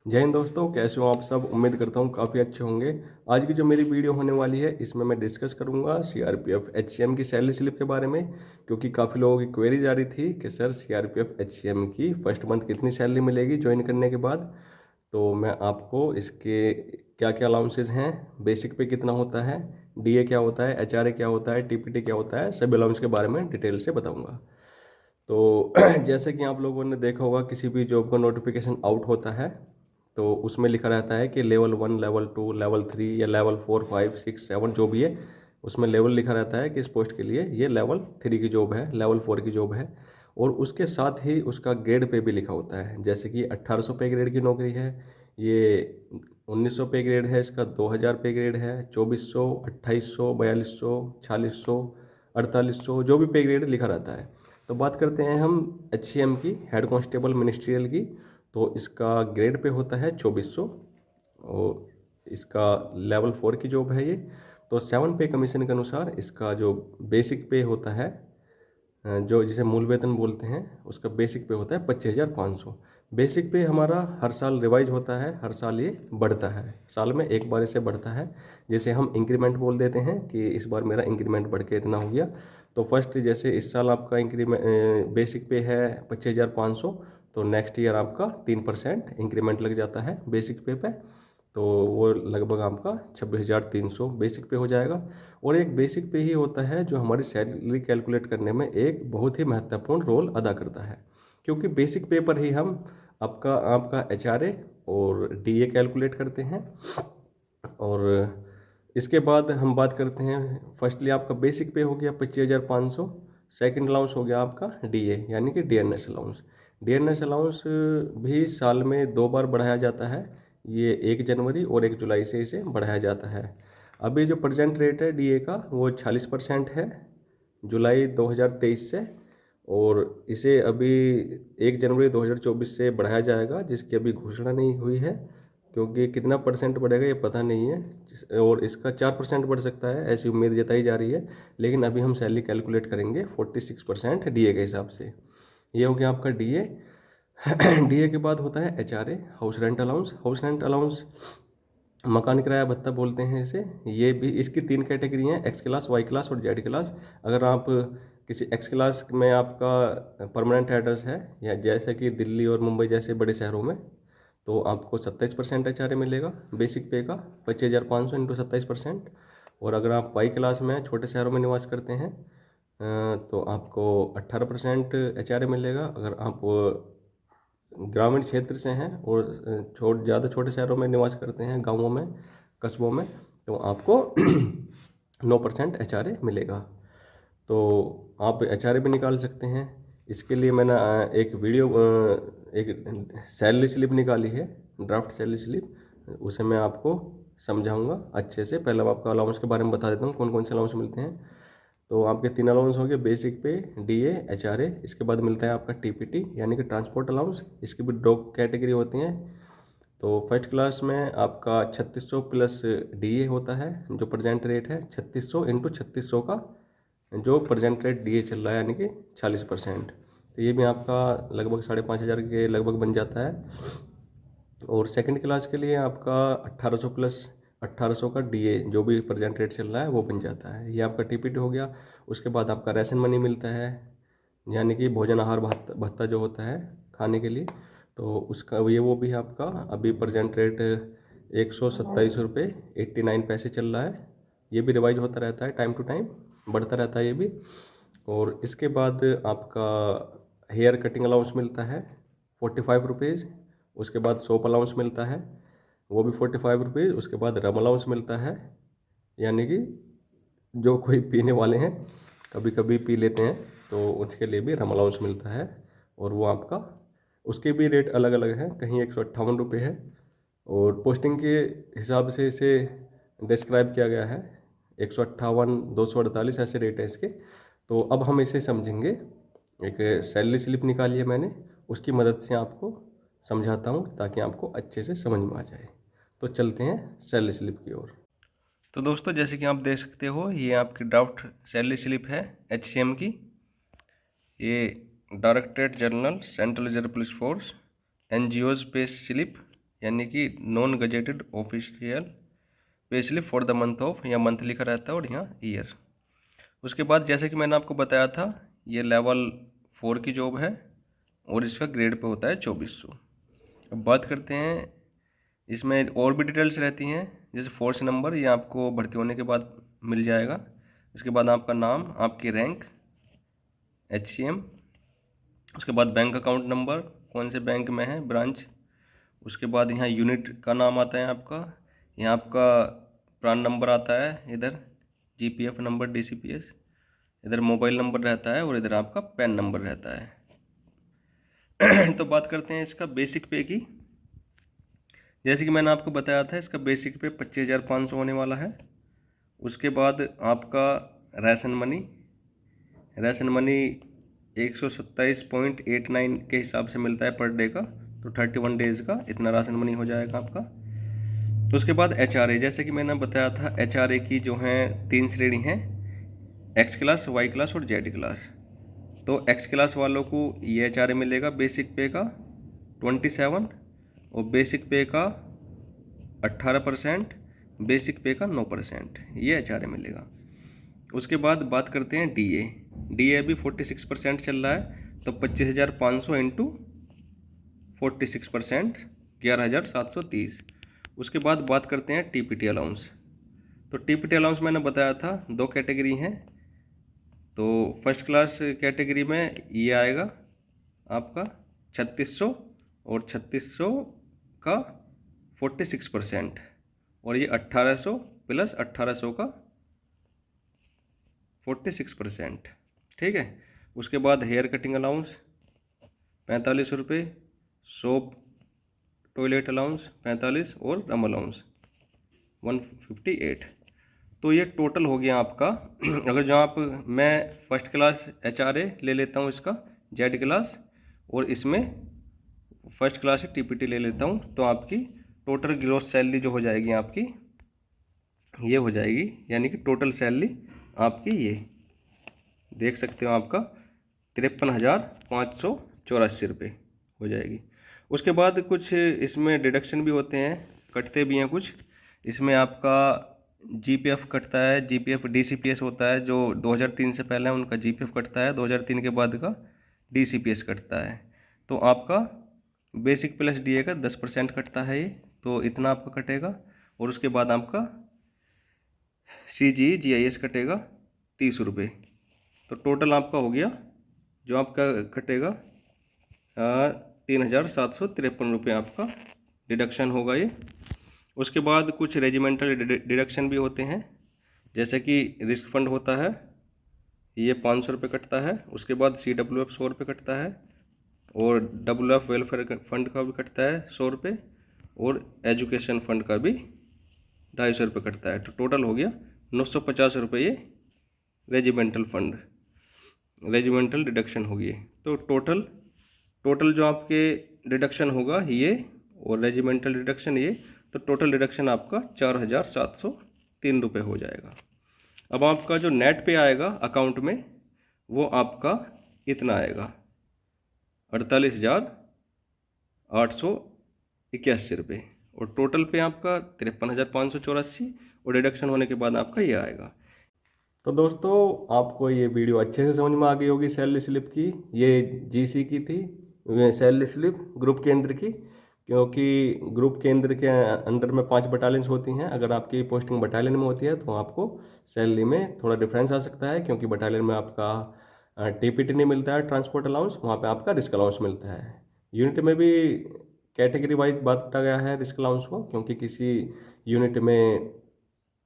जय हिंद दोस्तों, कैसे हो आप सब। उम्मीद करता हूँ काफ़ी अच्छे होंगे। आज की जो मेरी वीडियो होने वाली है इसमें मैं डिस्कस करूँगा सीआरपीएफ एचसीएम की सैलरी स्लिप के बारे में, क्योंकि काफ़ी लोगों की क्वेरीज आ रही थी कि सर सीआरपीएफ एचसीएम की फर्स्ट मंथ कितनी सैलरी मिलेगी ज्वाइन करने के बाद। तो मैं आपको इसके क्या क्या अलाउंसेज हैं, बेसिक पे कितना होता है, डीए क्या होता है, एचआरए क्या होता है, टीपीटी क्या होता है, सभी अलाउंस के बारे में डिटेल से बताऊँगा। तो जैसे कि आप लोगों ने देखा होगा, किसी भी जॉब का नोटिफिकेशन आउट होता है तो उसमें लिखा रहता है कि लेवल 1, लेवल 2, लेवल 3 या लेवल 4, 5, 6, 7 जो भी है उसमें लेवल लिखा रहता है कि इस पोस्ट के लिए ये लेवल 3 की जॉब है, लेवल 4 की जॉब है। और उसके साथ ही उसका ग्रेड पे भी लिखा होता है। जैसे कि 1800 पे ग्रेड की नौकरी है, ये 1900 पे ग्रेड है, इसका 2000 पे ग्रेड है, 2400, 2800, 4200, 4600, 4800 जो भी पे ग्रेड लिखा रहता है। तो बात करते हैं हम एचसीएम की, हेड कांस्टेबल मिनिस्ट्रियल की। तो इसका ग्रेड पे होता है 2400 और इसका लेवल 4 की जॉब है ये। तो 7 पे कमीशन के अनुसार इसका जो बेसिक पे होता है, जो जिसे मूल वेतन बोलते हैं, उसका बेसिक पे होता है 25,500। बेसिक पे हमारा हर साल रिवाइज होता है, हर साल ये बढ़ता है, साल में एक बार इसे बढ़ता है। जैसे हम इंक्रीमेंट बोल देते हैं कि इस बार मेरा इंक्रीमेंट बढ़ के इतना हो गया। तो फर्स्ट जैसे इस साल आपका इंक्रीमेंट बेसिक पे है 25,500, तो नेक्स्ट ईयर आपका 3% इंक्रीमेंट लग जाता है बेसिक पे। तो वो लगभग आपका 26,300 बेसिक पे हो जाएगा। और एक बेसिक पे ही होता है जो हमारी सैलरी कैलकुलेट करने में एक बहुत ही महत्वपूर्ण रोल अदा करता है, क्योंकि बेसिक पे पर ही हम आपका आपका एचआरए और डीए कैलकुलेट करते हैं। और इसके बाद हम बात करते हैं, फर्स्टली आपका बेसिक पे हो गया 25,500। सेकेंड अलाउंस हो गया आपका डीए यानी कि डीएनएस अलाउंस। डीएनएस अलाउंस भी साल में 2 बार बढ़ाया जाता है, ये 1 जनवरी और 1 जुलाई से इसे बढ़ाया जाता है। अभी जो प्रेजेंट रेट है डीए का वो 46% है जुलाई 2023 से। और इसे अभी 1 जनवरी 2024 से बढ़ाया जाएगा, जिसकी अभी घोषणा नहीं हुई है, क्योंकि कितना परसेंट बढ़ेगा ये पता नहीं है। और इसका 4% बढ़ सकता है ऐसी उम्मीद जताई जा रही है। लेकिन अभी हम सैलरी कैलकुलेट करेंगे 46% डीए के हिसाब से। ये हो गया आपका डीए। डीए के बाद होता है HRA, house rent allowance. House rent allowance मकान किराया भत्ता बोलते हैं इसे। ये भी, इसकी 3 कैटेगरी हैं, एक्स क्लास, वाई क्लास और जेड क्लास। अगर आप किसी एक्स क्लास में आपका परमानेंट एड्रेस है, या जैसे कि दिल्ली और मुंबई जैसे बड़े शहरों में, तो आपको 27% एचआरए मिलेगा बेसिक पे का, 25,500 इंटू 27%। और अगर आप वाई क्लास में छोटे शहरों में निवास करते हैं तो आपको 18% एचआरए मिलेगा। अगर आप ग्रामीण क्षेत्र से हैं और ज़्यादा छोटे शहरों में निवास करते हैं, गाँवों में, कस्बों में, तो आपको 9% एचआरए मिलेगा। तो आप एचआरए भी निकाल सकते हैं। इसके लिए मैंने एक वीडियो, एक सैलरी स्लिप निकाली है, ड्राफ्ट सैलरी स्लिप, उसे मैं आपको समझाऊंगा अच्छे से। पहले मैं आपका अलाउंस के बारे में बता देता हूँ कौन कौन से अलाउंस मिलते हैं। तो आपके 3 अलाउंस हो गए, बेसिक पे, डीए, एचआरए। इसके बाद मिलता है आपका टीपीटी यानी कि ट्रांसपोर्ट अलाउंस। इसकी भी 2 कैटेगरी होती हैं। तो फर्स्ट क्लास में आपका 3600 प्लस डीए होता है, जो प्रेजेंट रेट है 3600 इंटू 3600 का जो प्रेजेंट रेट डीए चल रहा है, यानी कि 40%। तो ये भी आपका लगभग 5,500 के लगभग बन जाता है। और सेकंड क्लास के लिए आपका 1800 प्लस 1800 का डीए जो भी प्रेजेंट रेट चल रहा है वो बन जाता है। ये आपका टीपीटी हो गया। उसके बाद आपका राशन मनी मिलता है, यानी कि भोजन आहार भत्ता भत्ता जो होता है खाने के लिए। तो उसका ये वो भी आपका अभी प्रेजेंट रेट 127 रुपये 89 पैसे चल रहा है। ये भी रिवाइज होता रहता है, टाइम टू टाइम बढ़ता रहता है ये भी। और इसके बाद आपका हेयर कटिंग अलाउंस मिलता है 45 रुपीज़। उसके बाद सोप अलाउंस मिलता है, वो भी 45 रुपीज़। उसके बाद रम अलाउंस मिलता है, यानी कि जो कोई पीने वाले हैं, कभी कभी पी लेते हैं, तो उसके लिए भी रम अलाउंस मिलता है। और वो आपका, उसके भी रेट अलग अलग हैं, कहीं 158 रुपये है। और पोस्टिंग के हिसाब से इसे डिस्क्राइब किया गया है, 158, 248 ऐसे रेट है इसके। तो अब हम इसे समझेंगे। एक सैलरी स्लिप निकाली है मैंने, उसकी मदद से आपको समझाता हूँ ताकि आपको अच्छे से समझ में आ जाए। तो चलते हैं सैलरी स्लिप की ओर। तो दोस्तों, जैसे कि आप देख सकते हो, ये आपकी ड्राफ्ट सैलरी स्लिप है एचसीएम की। ये directorate general central reserve police force, NGOs pay slip यानी कि non gazetted official pay slip for the month of, या मंथ लिखा रहता है और यहाँ ईयर। उसके बाद जैसे कि मैंने आपको बताया था, ये लेवल 4 की जॉब है और इसका ग्रेड पे होता है 2400। अब बात करते हैं, इसमें और भी डिटेल्स रहती हैं, जैसे फोर्स नंबर, ये आपको भर्ती होने के बाद मिल जाएगा। इसके बाद आपका नाम, आपकी रैंक, HCM, उसके बाद बैंक अकाउंट नंबर, कौन से बैंक में है, ब्रांच। उसके बाद यहाँ यूनिट का नाम आता है आपका, यहाँ आपका प्रान नंबर आता है, इधर GPF नंबर, DCPS, इधर मोबाइल नंबर रहता है और इधर आपका पैन नंबर रहता है। तो बात करते हैं इसका बेसिक पे की। जैसे कि मैंने आपको बताया था, इसका बेसिक पे 25,500 होने वाला है। उसके बाद आपका राशन मनी 127.89 के हिसाब से मिलता है पर डे का, तो 31 डेज़ का इतना राशन मनी हो जाएगा आपका। तो उसके बाद HRA, जैसे कि मैंने बताया था, HRA की जो हैं 3 श्रेणी हैं, X क्लास, Y क्लास और Z क्लास। तो X क्लास वालों को ये HRA मिलेगा बेसिक पे का 27 और बेसिक पे का 18%, बेसिक पे का 9%, ये HRA मिलेगा। उसके बाद बात करते हैं DA भी 46% चल रहा है, तो 25,500 इंटू 46%, 11,730। उसके बाद बात करते हैं TPT अलाउंस। तो TPT अलाउंस मैंने बताया था 2 कैटेगरी हैं। तो फर्स्ट क्लास कैटेगरी में ये आएगा आपका 3600 और 3600 का 46%, और ये 1800 प्लस 1800 का 46%, ठीक है। उसके बाद हेयर कटिंग अलाउंस 45 रुपये, सोप टॉयलेट अलाउंस 45 और रम अलाउंस 158। तो ये टोटल हो गया आपका। अगर जो आप, मैं फर्स्ट क्लास HRA ले लेता हूँ इसका, Z क्लास, और इसमें फर्स्ट क्लास से TPT ले लेता हूँ, तो आपकी टोटल ग्रॉस सैलरी जो हो जाएगी आपकी, ये हो जाएगी, यानी कि टोटल सैलरी आपकी ये देख सकते हो, आपका 53,584 रुपये हो जाएगी। उसके बाद कुछ इसमें डिडक्शन भी होते हैं, कटते भी हैं कुछ। इसमें आपका GPF कटता है, GPF DCPS होता है, जो 2003 से पहले है उनका GPF कटता है, 2003 के बाद का DCPS कटता है। तो आपका बेसिक प्लस DA का 10% कटता है ये, तो इतना आपका कटेगा। और उसके बाद आपका CGE GIS कटेगा 30 रुपये। तो टोटल आपका हो गया, जो आपका कटेगा 3,753 रुपये आपका डिडक्शन होगा ये। उसके बाद कुछ रेजिमेंटल डिडक्शन भी होते हैं, जैसे कि रिस्क फंड होता है, ये 500 रुपये कटता है। उसके बाद CWF 100 रुपये कटता है, और WF वेलफेयर फंड का भी कटता है 100 रुपये, और एजुकेशन फंड का भी 250 रुपये कटता है। तो टोटल हो गया 950 रुपये ये रेजिमेंटल फंड, रेजिमेंटल डिडक्शन होगी। तो टोटल जो आपके डिडक्शन होगा ये, और रेजिमेंटल डिडक्शन ये, तो टोटल डिडक्शन आपका 4,703 रुपये हो जाएगा। अब आपका जो नेट पे आएगा अकाउंट में, वो आपका इतना आएगा 48,881 रुपये, और टोटल पे आपका 53,584, और डिडक्शन होने के बाद आपका ये आएगा। तो दोस्तों, आपको ये वीडियो अच्छे से समझ में आ गई होगी सैलरी स्लिप की। ये GC की थी सैलरी स्लिप, ग्रुप केंद्र की, क्योंकि ग्रुप केंद्र के अंडर में 5 बटालियंस होती हैं। अगर आपकी पोस्टिंग बटालियन में होती है तो आपको सैलरी में थोड़ा डिफरेंस आ सकता है, क्योंकि बटालियन में आपका TPT नहीं मिलता है, ट्रांसपोर्ट अलाउंस, वहाँ पे आपका रिस्क अलाउंस मिलता है। यूनिट में भी कैटेगरी वाइज बांटा गया है रिस्क अलाउंस को, क्योंकि किसी यूनिट में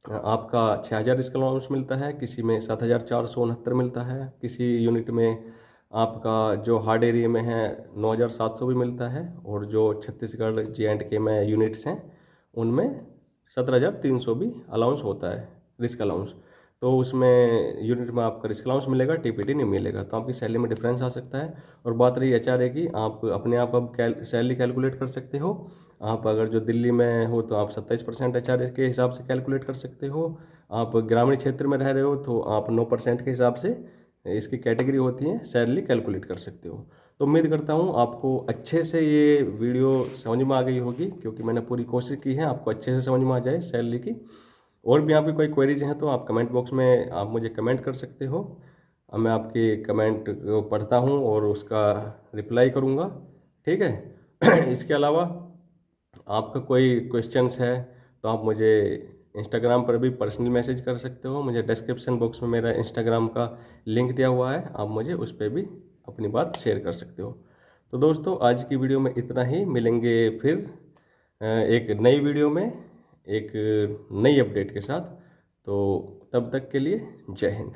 आपका 6,000 रिस्क अलाउंस मिलता है, किसी में 7,469 मिलता है, किसी यूनिट में आपका जो हार्ड एरिया में है 9,700 भी मिलता है, और जो छत्तीसगढ़ J&K में यूनिट्स हैं उनमें 17,300 भी अलाउंस होता है, रिस्क अलाउंस। तो उसमें यूनिट में आपका रिस्क अलाउंस मिलेगा, TPT नहीं मिलेगा, तो आपकी सैलरी में डिफरेंस आ सकता है। और बात रही HRA की, आप अपने आप अब सैलरी कैलकुलेट कर सकते हो। आप अगर जो दिल्ली में हो तो आप 27% HRA के हिसाब से कैलकुलेट कर सकते हो। आप ग्रामीण क्षेत्र में रह रहे हो तो आप 9% के हिसाब से, इसकी कैटेगरी होती है, सैलरी कैलकुलेट कर सकते हो। तो उम्मीद करता हूँ आपको अच्छे से ये वीडियो समझ में आ गई होगी, क्योंकि मैंने पूरी कोशिश की है आपको अच्छे से समझ में आ जाए सैलरी की। और भी यहाँ पे कोई क्वेरीज हैं तो आप कमेंट बॉक्स में आप मुझे कमेंट कर सकते हो। अब मैं आपके कमेंट को पढ़ता हूँ और उसका रिप्लाई करूँगा, ठीक है। इसके अलावा आपका कोई क्वेश्चंस है तो आप मुझे इंस्टाग्राम पर भी पर्सनल मैसेज कर सकते हो। मुझे डिस्क्रिप्शन बॉक्स में मेरा इंस्टाग्राम का लिंक दिया हुआ है, आप मुझे उस पर भी अपनी बात शेयर कर सकते हो। तो दोस्तों आज की वीडियो में इतना ही, मिलेंगे फिर एक नई वीडियो में एक नई अपडेट के साथ। तो तब तक के लिए जय हिंद।